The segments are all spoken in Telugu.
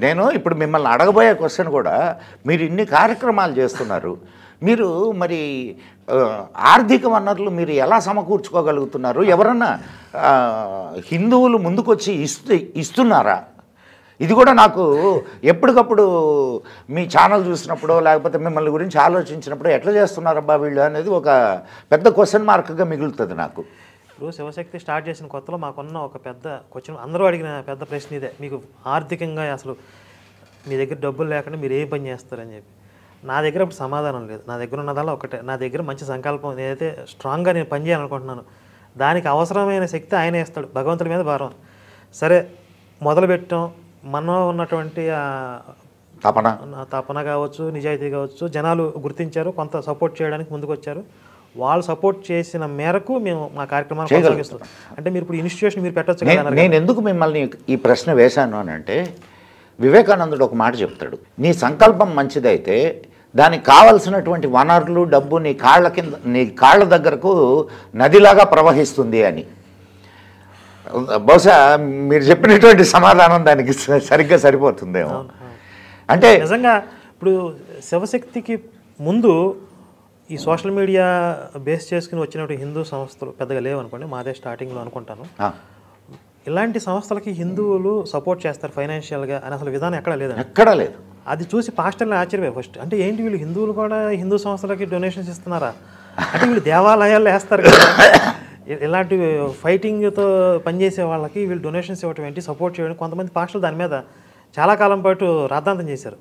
నేను ఇప్పుడు మిమ్మల్ని అడగబోయే క్వశ్చన్ కూడా, మీరు ఇన్ని కార్యక్రమాలు చేస్తున్నారు, మీరు మరి ఆర్థిక వనరులు మీరు ఎలా సమకూర్చుకోగలుగుతున్నారు? ఎవరన్నా హిందువులు ముందుకొచ్చి ఇస్తున్నారా? ఇది కూడా నాకు ఎప్పటికప్పుడు మీ ఛానల్ చూసినప్పుడు లేకపోతే మిమ్మల్ని గురించి ఆలోచించినప్పుడు ఎట్లా చేస్తున్నారబ్బా వీళ్ళు అనేది ఒక పెద్ద క్వశ్చన్ మార్క్గా మిగులుతుంది నాకు. ఇప్పుడు శివశక్తి స్టార్ట్ చేసిన కొత్తలో మాకున్న ఒక పెద్ద క్వశ్చన్, అందరూ అడిగిన పెద్ద ప్రశ్న ఇదే, మీకు ఆర్థికంగా అసలు మీ దగ్గర డబ్బులు లేకుండా మీరు ఏ పని చేస్తారని చెప్పి. నా దగ్గర అప్పుడు సమాధానం లేదు. నా దగ్గర ఉన్నదల్లా ఒకటే, నా దగ్గర మంచి సంకల్పం, నేనైతే స్ట్రాంగ్గా నేను పని చేయాలనుకుంటున్నాను, దానికి అవసరమైన శక్తి ఆయన ఇస్తాడు, భగవంతుడి మీద భారం. సరే మొదలుపెట్టాం, మనలో ఉన్నటువంటి తపన కావచ్చు, నిజాయితీ కావచ్చు, జనాలు గుర్తించారు, కొంత సపోర్ట్ చేయడానికి ముందుకు వచ్చారు. వాళ్ళు సపోర్ట్ చేసిన మేరకు మేము మా కార్యక్రమాన్ని కొనసాగిస్తాం. అంటే మీరు ఇప్పుడు ఇన్స్టిట్యూషన్ మీరు పెట్టచ్చు కదా. నేను ఎందుకు మిమ్మల్ని ఈ ప్రశ్న వేశాను అని అంటే, వివేకానందుడు ఒక మాట చెప్తాడు, నీ సంకల్పం మంచిదైతే దానికి కావలసినటువంటి వనరులు, డబ్బు నీ కాళ్ళ దగ్గరకు నదిలాగా ప్రవహిస్తుంది అని. బహుశా మీరు చెప్పినటువంటి సమాధానం దానికి సరిగ్గా సరిపోతుందేమో. అంటే నిజంగా ఇప్పుడు శివశక్తికి ముందు ఈ సోషల్ మీడియా బేస్ చేసుకుని వచ్చినటువంటి హిందూ సంస్థలు పెద్దగా లేవనుకోండి, మాదే స్టార్టింగ్లో అనుకుంటాను. ఇలాంటి సంస్థలకి హిందువులు సపోర్ట్ చేస్తారు ఫైనాన్షియల్గా అని అసలు విధానం ఎక్కడా లేదండి, ఎక్కడా లేదు. అది చూసి పాస్టర్లు ఆశ్చర్యపోయి ఫస్ట్, అంటే ఏంటి వీళ్ళు హిందువులు కూడా హిందూ సంస్థలకి డొనేషన్స్ ఇస్తున్నారా, అంటే వీళ్ళు దేవాలయాల్లో వేస్తారు కదా, ఇలాంటి ఫైటింగ్తో పనిచేసే వాళ్ళకి వీళ్ళు డొనేషన్స్ ఇవ్వటం ఏంటి, సపోర్ట్ చేయడం. కొంతమంది పాస్టర్లు దాని మీద చాలా కాలం పాటు రాద్ధాంతం చేశారు.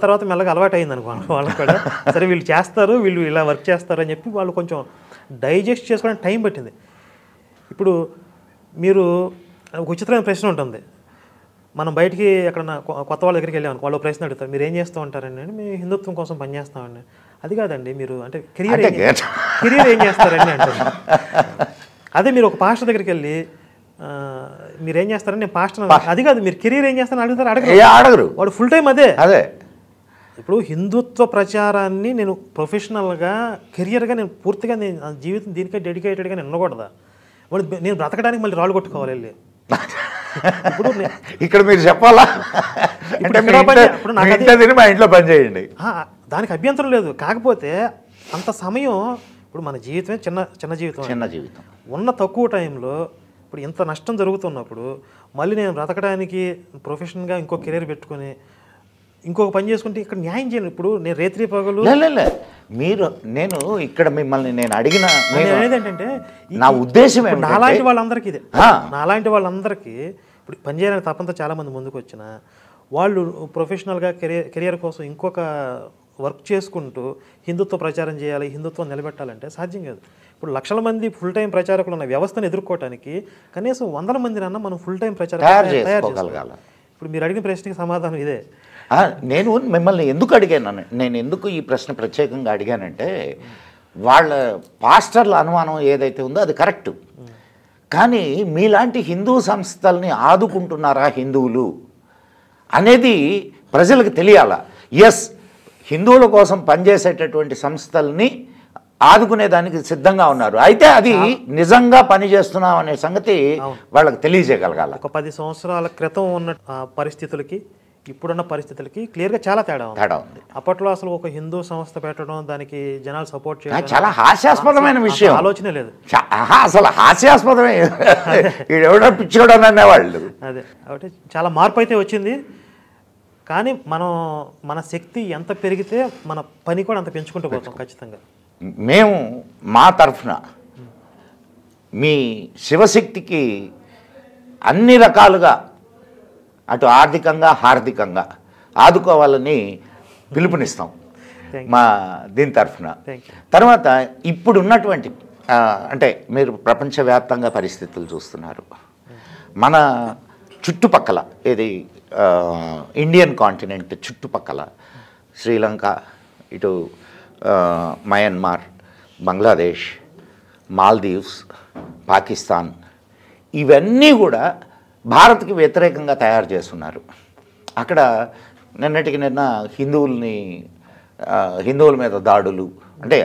తర్వాత మెల్లగా అలవాటు అయింది అనుకోండి వాళ్ళకి కూడా, సరే వీళ్ళు చేస్తారు, వీళ్ళు ఇలా వర్క్ చేస్తారు అని చెప్పి వాళ్ళు కొంచెం డైజెస్ట్ చేసుకోవడానికి టైం పట్టింది. ఇప్పుడు మీరు ఒక విచిత్రమైన ప్రశ్న ఉంటుంది, మనం బయటికి ఎక్కడన్నా కొత్త వాళ్ళ దగ్గరికి వెళ్ళామని వాళ్ళు ప్రశ్న అడుగుతారు, మీరు ఏం చేస్తూ ఉంటారండి అంటే మేము హిందుత్వం కోసం పనిచేస్తామండి. అది కాదండి, మీరు అంటే కెరియర్ ఏం చేస్తారండి అంటారు. అదే మీరు ఒక పాస్టర్ దగ్గరికి వెళ్ళి మీరేం చేస్తారని నేను పాస్టర్, అది కాదు మీరు కెరీర్ ఏం చేస్తారని అడగరు, వాడు ఫుల్ టైం అదే. ఇప్పుడు హిందుత్వ ప్రచారాన్ని నేను ప్రొఫెషనల్గా కెరియర్గా నేను పూర్తిగా నేను జీవితం దీనికే డెడికేటెడ్గా నేను ఉండకూడదా, వాడు నేను బ్రతకడానికి మళ్ళీ రాళ్ళు కొట్టుకోవాలి వెళ్ళి. ఇప్పుడు ఇక్కడ మీరు చెప్పాలా, మా ఇంట్లో పని చేయండి, దానికి అభ్యంతరం లేదు. కాకపోతే అంత సమయం, ఇప్పుడు మన జీవితమే చిన్న జీవితం ఉన్న తక్కువ టైంలో ఇప్పుడు ఇంత నష్టం జరుగుతున్నప్పుడు మళ్ళీ నేను బ్రతకడానికి ప్రొఫెషన్గా ఇంకో కెరీర్ పెట్టుకొని ఇంకొక పని చేసుకుంటే ఇక్కడ న్యాయం చేయను. ఇప్పుడు నేను రేత్రి పగలు మీరు నేను ఇక్కడ మిమ్మల్ని నేను అడిగిన ఏంటంటే నా ఉద్దేశం నాలాంటి వాళ్ళందరికీ ఇదే, నాలాంటి వాళ్ళందరికీ ఇప్పుడు పనిచేయాలని తప్పంతా చాలామంది ముందుకు వచ్చిన వాళ్ళు ప్రొఫెషనల్గా కెరియర్ కోసం ఇంకొక వర్క్ చేసుకుంటూ హిందుత్వ ప్రచారం చేయాలి, హిందుత్వం నిలబెట్టాలంటే సాధ్యం కాదు. ఇప్పుడు లక్షల మంది ఫుల్ టైం ప్రచారకులు ఉన్న వ్యవస్థను ఎదుర్కోవడానికి కనీసం 100 మందినన్నా మనం ఫుల్ టైం ప్రచారం తయారు చేసుకోగలగాలి. ఇప్పుడు మీరు అడిగిన ప్రశ్నకి సమాధానం ఇదే. నేను మిమ్మల్ని ఎందుకు అడిగాను, నేను ఎందుకు ఈ ప్రశ్న ప్రత్యేకంగా అడిగానంటే, వాళ్ళ పాస్టర్ల అనుమానం ఏదైతే ఉందో అది కరెక్టు, కానీ మీలాంటి హిందూ సంస్థల్ని ఆదుకుంటున్నారా హిందువులు అనేది ప్రజలకు తెలియాలా. ఎస్, హిందువుల కోసం పనిచేసేటటువంటి సంస్థల్ని ఆదుకునేదానికి సిద్ధంగా ఉన్నారు, అయితే అది నిజంగా పనిచేస్తున్నాం అనే సంగతి వాళ్ళకి తెలియజేయగలగాలి. ఒక 10 సంవత్సరాల క్రితం ఉన్న పరిస్థితులకి ఇప్పుడున్న పరిస్థితులకి క్లియర్గా చాలా తేడా ఉంది. అప్పట్లో అసలు ఒక హిందూ సంస్థ పెట్టడం, దానికి జనాలు సపోర్ట్ చేయడం చాలా హాస్యాస్పదమైన విషయం, ఆలోచనే లేదు అసలు హాస్యాస్పదమే, ఎవడో పిచ్చోడో అనేవాళ్ళు. అదే కాబట్టి చాలా మార్పు అయితే వచ్చింది, కానీ మన శక్తి ఎంత పెరిగితే మన పని కూడా అంత పెంచుకుంటూ పోతాం ఖచ్చితంగా. మేము మా తరఫున మీ శివశక్తికి అన్ని రకాలుగా అటు ఆర్థికంగా హార్దికంగా ఆదుకోవాలని పిలుపునిస్తాం మా దీని తరఫున. తర్వాత ఇప్పుడున్నటువంటి అంటే మీరు ప్రపంచవ్యాప్తంగా పరిస్థితులు చూస్తున్నారు, మన చుట్టుపక్కల ఏది ఇండియన్ కాంటినెంట్ చుట్టుపక్కల శ్రీలంక, ఇటు మయన్మార్, బంగ్లాదేశ్, మాల్దీవ్స్, పాకిస్తాన్, ఇవన్నీ కూడా భారత్కి వ్యతిరేకంగా తయారు చేస్తున్నారు. అక్కడ నిన్నటికి నిన్న హిందువుల మీద దాడులు, అంటే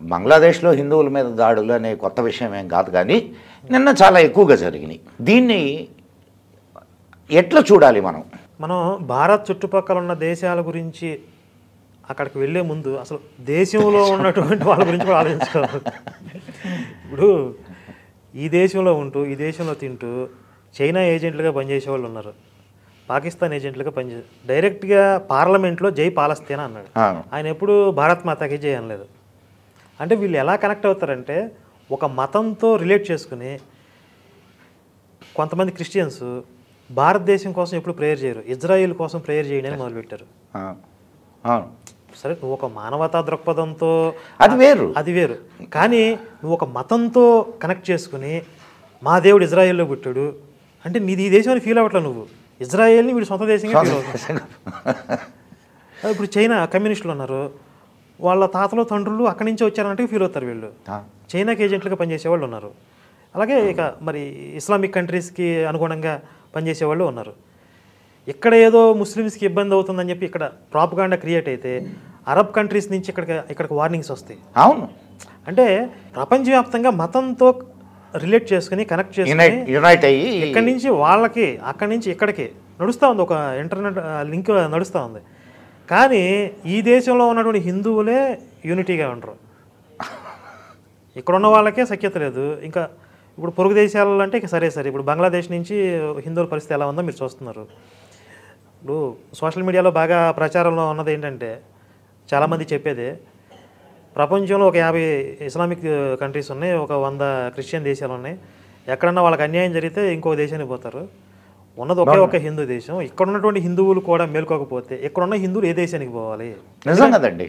బంగ్లాదేశ్లో హిందువుల మీద దాడులు అనే కొత్త విషయం ఏం కాదు, కానీ నిన్న చాలా ఎక్కువగా జరిగినాయి. దీన్ని ఎట్లా చూడాలి మనం? మనం భారత్ చుట్టుపక్కల ఉన్న దేశాల గురించి అక్కడికి వెళ్ళే ముందు అసలు దేశంలో ఉన్నటువంటి వాళ్ళ గురించి కూడా ఆలోచించుకోవాలి. ఇప్పుడు ఈ దేశంలో ఉంటూ ఈ దేశంలో తింటూ చైనా ఏజెంట్లుగా పనిచేసే వాళ్ళు ఉన్నారు, పాకిస్తాన్ ఏజెంట్లుగా డైరెక్ట్గా పార్లమెంట్లో జై పాలస్తీనా అన్నాడు. ఆయన ఎప్పుడు భారత్ మాతాకి జై అనలేదు. అంటే వీళ్ళు ఎలా కనెక్ట్ అవుతారంటే ఒక మతంతో రిలేట్ చేసుకుని, కొంతమంది క్రిస్టియన్స్ భారతదేశం కోసం ఎప్పుడు ప్రేయర్ చేయరు, ఇజ్రాయిల్ కోసం ప్రేయర్ చేయడానికి మొదలుపెట్టారు. సరే, నువ్వు ఒక మానవతా దృక్పథంతో అది వేరు, కానీ నువ్వు ఒక మతంతో కనెక్ట్ చేసుకుని మా దేవుడు ఇజ్రాయిల్లో పుట్టాడు అంటే నీది ఈ దేశం అని ఫీల్ అవ్వట్లే, నువ్వు ఇజ్రాయిల్ని వీడు సొంత దేశంగా ఫీల్ అవుతుంది. ఇప్పుడు చైనా కమ్యూనిస్టులు ఉన్నారు, వాళ్ళ తాతలు తండ్రులు అక్కడి నుంచి వచ్చారంటే ఫీల్ అవుతారు వీళ్ళు, చైనాకి ఏజెంట్లుగా పనిచేసే వాళ్ళు ఉన్నారు. అలాగే ఇక మరి ఇస్లామిక్ కంట్రీస్కి అనుగుణంగా పనిచేసేవాళ్ళు ఉన్నారు. ఇక్కడ ఏదో ముస్లిమ్స్కి ఇబ్బంది అవుతుందని చెప్పి ఇక్కడ ప్రాపగాండా క్రియేట్ అయితే అరబ్ కంట్రీస్ నుంచి ఇక్కడికి వార్నింగ్స్ వస్తాయి. అవును, అంటే ప్రపంచవ్యాప్తంగా మతంతో రిలేట్ చేసుకుని కనెక్ట్ చేసుకుని యునైట్ అయ్యి ఇక్కడి నుంచి వాళ్ళకి అక్కడి నుంచి ఇక్కడికి నడుస్తూ ఉంది, ఒక ఇంటర్నెట్ లింక్ నడుస్తూ ఉంది. కానీ ఈ దేశంలో ఉన్నటువంటి హిందువులే యూనిటీగా ఉండరు, ఇక్కడున్న వాళ్ళకే సఖ్యత లేదు. ఇంకా ఇప్పుడు పొరుగు దేశాలలో అంటే ఇక సరే ఇప్పుడు బంగ్లాదేశ్ నుంచి హిందువుల పరిస్థితి ఎలా ఉందో మీరు చూస్తున్నారు. ఇప్పుడు సోషల్ మీడియాలో బాగా ప్రచారంలో ఉన్నది ఏంటంటే, చాలామంది చెప్పేదే, ప్రపంచంలో ఒక 50 ఇస్లామిక్ కంట్రీస్ ఉన్నాయి, ఒక 100 క్రిస్టియన్ దేశాలు ఉన్నాయి, ఎక్కడన్నా వాళ్ళకి అన్యాయం జరిగితే ఇంకో దేశానికి పోతారు, ఉన్నది ఒక హిందూ దేశం, ఇక్కడ ఉన్నటువంటి హిందువులు కూడా మేల్కోకపోతే ఇక్కడున్న హిందువులు ఏ దేశానికి పోవాలి? నిజం కదండి.